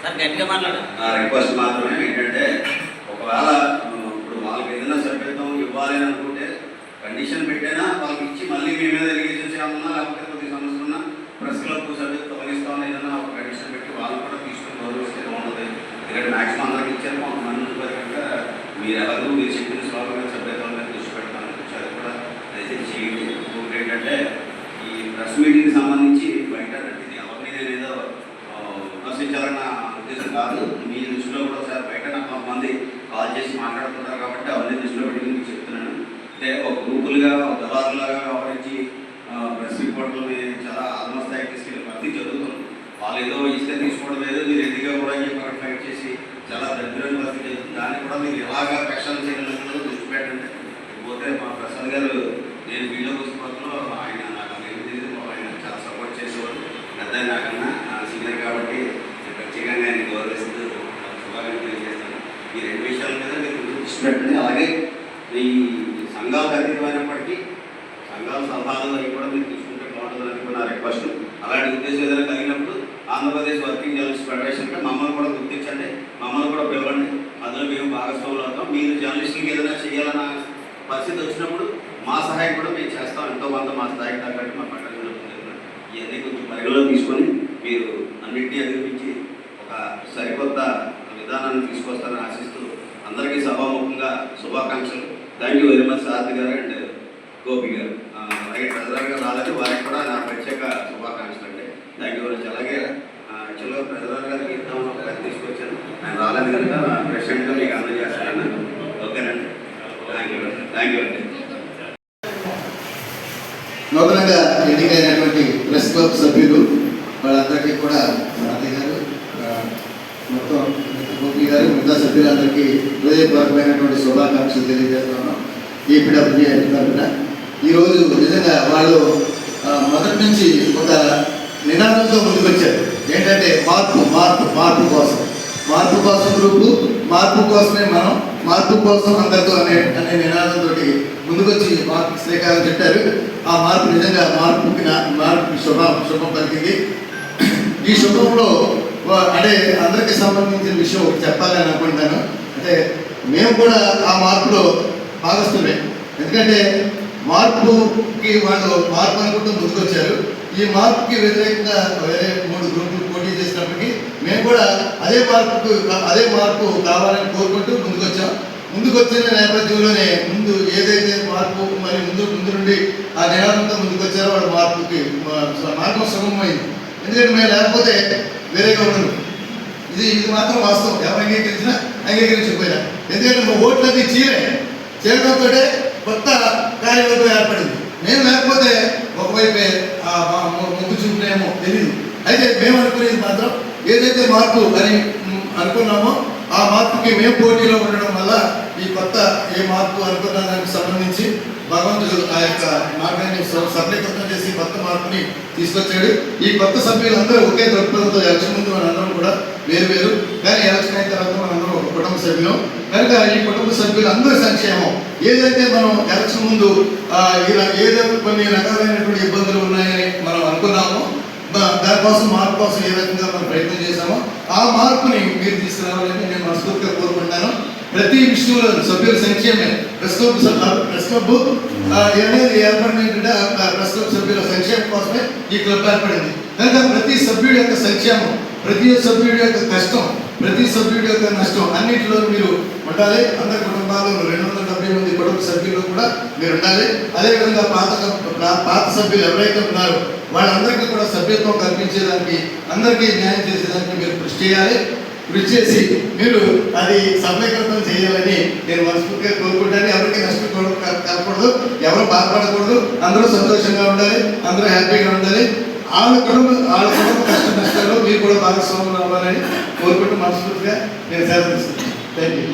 Request మాత్రమే ఏంటంటే ఒకవేళ ఇప్పుడు వాళ్ళకి ఏదైనా సభ్యత్వం ఇవ్వాలి అని అనుకుంటే కండిషన్ పెట్టైనా వాళ్ళకి ఇచ్చి మళ్ళీ మీ మీద ఎలిగేషన్స్ ఏమన్నా లేకపోతే కొద్ది సమస్యలు ఉన్నా ప్రెస్ క్లబ్ సభ్యత్వం తొలగిస్తామని ఏదైనా ఒక కండిషన్ పెట్టి వాళ్ళు కూడా తీసుకుని గౌరవిస్తే బాగుంటుంది. ఎందుకంటే మ్యాక్సిమం అందరికి ఇచ్చారు, కొంతమంది కనుక మీరు ఎలాగో మీరు చెప్పిన స్లోగన్ సభ్యత్వం మీద దృష్టి పెడతాను అది కూడా దయచేసి చేయండి. ఇంకొకటి ఏంటంటే ఈ ప్రెస్ మీటింగ్కి సంబంధించి బయట ఇది ఎవరిని నేను ఏదో విమర్శించాలన్న ఉద్దేశం కాదు. మీ దృష్టిలో కూడా ఒకసారి బయట నాకు కొంతమంది కాల్ చేసి మాట్లాడుతున్నారు కాబట్టి అవన్నీ దృష్టిలో పెట్టుకుని మీకు చెప్తున్నాను. అంటే ఒక గ్రూపులుగా ఒక దళారులాగా వ్యవహరించి ప్రెస్ రిపోర్ట్లని చాలా ఆత్మస్థాయికి తీసుకెళ్ళి ప్రతి చదువుతున్నాం. వాళ్ళు ఏదో ఇస్తే తీసుకోవడం లేదు, మీరు ఎదిగా కూడా చెప్పి ఫైట్ చేసి చాలా దగ్గరైన పరిస్థితి జరుగుతుంది. దాన్ని కూడా మీరు ఎలాగా కష్టాలు చేయగలిగిన దృష్టి పెట్టండి. పోతే మా ప్రసాద్ గారు నేను వీడియో పుస్తకంలో ఆయన నాకు ఏమి తెలియదు, ఆయన చాలా సపోర్ట్ చేసేవాడు. పెద్ద నాకన్నా సీనియర్ కాబట్టి నేను ప్రత్యేకంగా ఆయన గౌరవిస్తూ శుభాకాంక్షలు తెలియజేస్తాను. ఈ రెండు విషయాల మీద మీరు దృష్టి పెట్టండి. అలాగే ఈ సంఘాలకు అతీతమైనప్పటికీ సంఘాల సలహాలు అవి కూడా మీరు తీసుకుంటే బాగుంటుంది అనుకున్న రిక్వెస్ట్. అలాంటి ఉద్దేశం ఏదైనా కలిగినప్పుడు ఆంధ్రప్రదేశ్ వర్కింగ్ జర్నలిస్ట్ ఫెడరేషన్కి మమ్మల్ని కూడా గుర్తించండి, మమ్మల్ని కూడా పిలవండి. అందులో మేము భాగస్వాములు అవుతాం. మీరు జర్నలిస్టులకి ఏదైనా చేయాలన్న పరిస్థితి వచ్చినప్పుడు మా సహాయం కూడా మేము చేస్తాం. ఎంతో కొంత మా స్థాయికి తగ్గట్టు మా పట్టణ ఇవన్నీ కొంచెం పరిగణలో తీసుకొని మీరు అన్నింటినీ అధిగమించి ఒక సరికొత్త విధానాన్ని తీసుకొస్తారని ఆశిస్తూ అందరికీ సభాముఖంగా శుభాకాంక్షలు. థ్యాంక్ యూ వెరీ మచ్ సారథి గారు అండ్ గోపి గారు. అలాగే ప్రజలు గారు రాలేదు, వారికి కూడా నా ప్రత్యేక శుభాకాంక్షలు అండి. Thank you very much. అలాగే యాక్చువల్గా ప్రజలు గారికి ఇద్దామని ఒక గారు తీసుకొచ్చాను, ఆయన రాలేదు కనుక ప్రెసిడెంట్గా మీకు అందజేస్తాను. ఓకేనండి, థ్యాంక్ యూ అండి. నూతనంగా ఎన్నికైనటువంటి ప్రెస్ క్లబ్ సభ్యులు వాళ్ళందరికీ కూడా సారథి గారు, మొత్తం గోపి గారు, మిగతా సభ్యులందరికీ హృదయపూర్వకమైనటువంటి శుభాకాంక్షలు తెలియజేస్తున్నాం. ఈపీడబ్ల్యూజే తరఫున ఈరోజు నిజంగా వాళ్ళు మొదటి నుంచి ఒక నినాదంతో ముందుకు వచ్చారు. ఏంటంటే మార్పు మార్పు మార్పు కోసం, మార్పు కోసం గ్రూపు, మార్పు కోసమే మనం, మార్పు కోసం అందరితో అనే నినాదంతో ముందుకొచ్చి మార్పు శ్రీకారం చుట్టారు. ఆ మార్పు నిజంగా మార్పుకి శుభం పలికింది. ఈ శుభంలో అంటే అందరికీ సంబంధించిన విషయం ఒకటి చెప్పాలని అనుకుంటున్నాను. అంటే మేము కూడా ఆ మార్పులో భాగస్తులే. ఎందుకంటే మార్పుకి వాళ్ళు మార్పు అనుకుంటూ ముందుకొచ్చారు. ఈ మార్పుకి వ్యతిరేకంగా వేరే 3 గ్రూపులు పోటీ చేసినప్పటికీ మేము కూడా అదే మార్పు కావాలని కోరుకుంటూ ముందుకొచ్చిన నేపథ్యంలోనే ముందు ఏదైతే మార్పు మరి ముందు నుండి ఆ నినాదంతో ముందుకొచ్చారో వాళ్ళ మార్పుకి మార్గం సుగమమైంది. ఎందుకంటే మేము లేకపోతే వేరేగా ఉండదు. ఇది మాత్రం వాస్తవం. ఎవరు అంగీకరించినా అంగీకరించకపోయినా. ఎందుకంటే మా ఓట్లన్నీ చేరడంతో కొత్త కార్యవర్గం ఏర్పడింది. మేము లేకపోతే ఒకవైపే మొగ్గు చూపునేమో తెలియదు. అయితే మేము అనుకునేది మాత్రం ఏదైతే మార్పు అని అనుకున్నామో ఆ మార్పుకి మేము పోటీలో ఉండడం వల్ల ఈ కొత్త ఏ మార్పు అనుకున్న దానికి సంబంధించి భగవంతుడు ఆ యొక్క మార్గాన్ని సఫలీకృతం చేసి కొత్త మార్పుని తీసుకొచ్చాడు. ఈ కొత్త సభ్యులందరూ ఒకే దృక్పథంతో ఎలక్షన్ ముందు మనందరం కూడా వేరు కానీ ఎలక్షన్ అయిన తర్వాత మనందరం ఒక కుటుంబ సభ్యులం కనుక ఈ కుటుంబ సభ్యులందరూ సంక్షేమం ఏదైతే మనం ఎలక్షన్ ముందు ఏదైతే కొన్ని రకాలైనటువంటి ఇబ్బందులు ఉన్నాయని మనం అనుకున్నామో దానికోసం మార్పు కోసం ఏ రకంగా మనం ప్రయత్నం చేశామో ఆ మార్పుని మీరు తీసుకురావాలని నేను మనస్ఫూర్తిగా కోరుకుంటున్నాను. ప్రతి విషయంలో సభ్యుల సంక్షేమే ప్రెస్ క్లబ్ అనేది ఏర్పడిన ప్రెస్ క్లబ్ సభ్యుల సంక్షేమం కోసమే ఈ క్లబ్ ఏర్పడింది. కనుక ప్రతి సభ్యుడి యొక్క సంక్షేమం, ప్రతి సభ్యుడి యొక్క కష్టం, ప్రతి సభ్యుడి యొక్క నష్టం అన్నింటిలో మీరు ఉండాలి. అందరి కుటుంబాలు 270 మంది కుటుంబ సభ్యులు కూడా మీరు ఉండాలి. అదేవిధంగా పాత సభ్యులు ఎవరైతే ఉన్నారో వాళ్ళందరికీ కూడా సభ్యత్వం కల్పించేదానికి, అందరికీ న్యాయం చేసేదానికి మీరు కృషి చేయాలి. కృషి చేసి మీరు అది సఫలీకృతం చేయాలని నేను మనస్ఫూర్తిగా కోరుకుంటాను. ఎవరికి నష్టం కలగకూడదు, ఎవరు బాధపడకూడదు, అందరూ సంతోషంగా ఉండాలి, అందరూ హ్యాపీగా ఉండాలి. వాళ్ళ కుటుంబ కష్ట నష్టాల్లో మీరు కూడా భాగస్వాములు అవ్వాలని కోరుకుంటూ మనస్ఫూర్తిగా నేను సెలవు తీసుకుంటాను. Thank you.